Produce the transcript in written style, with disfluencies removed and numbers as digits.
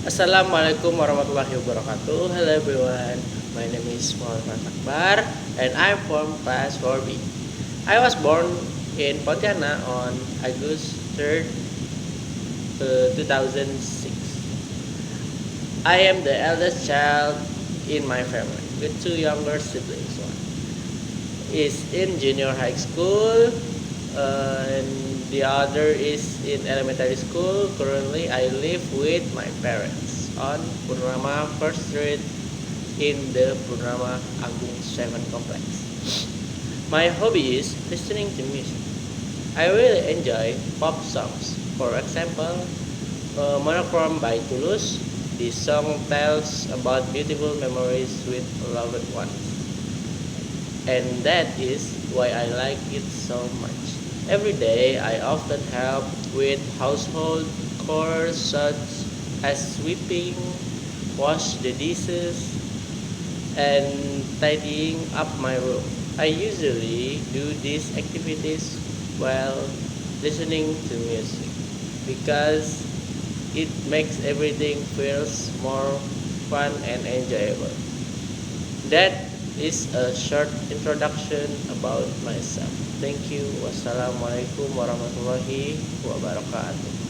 Assalamualaikum warahmatullahi wabarakatuh. Hello everyone. My name is Muhammad Akbar and I'm from class 4B. I was born in Pontianak on August 3rd, 2006. I am the eldest child in my family with two younger siblings. One is in junior high school and the other is in elementary school. Currently, I live with my parents on Purnama First Street in the Purnama Agung 7 complex. My hobby is listening to music. I really enjoy pop songs. For example, Monochrome by Toulouse. This song tells about beautiful memories with loved ones. And that is why I like it so much. Every day, I often help with household chores such as sweeping, wash the dishes, and tidying up my room. I usually do these activities while listening to music because it makes everything feels more fun and enjoyable. That is a short introduction about myself. Thank you. Wassalamualaikum warahmatullahi wabarakatuh.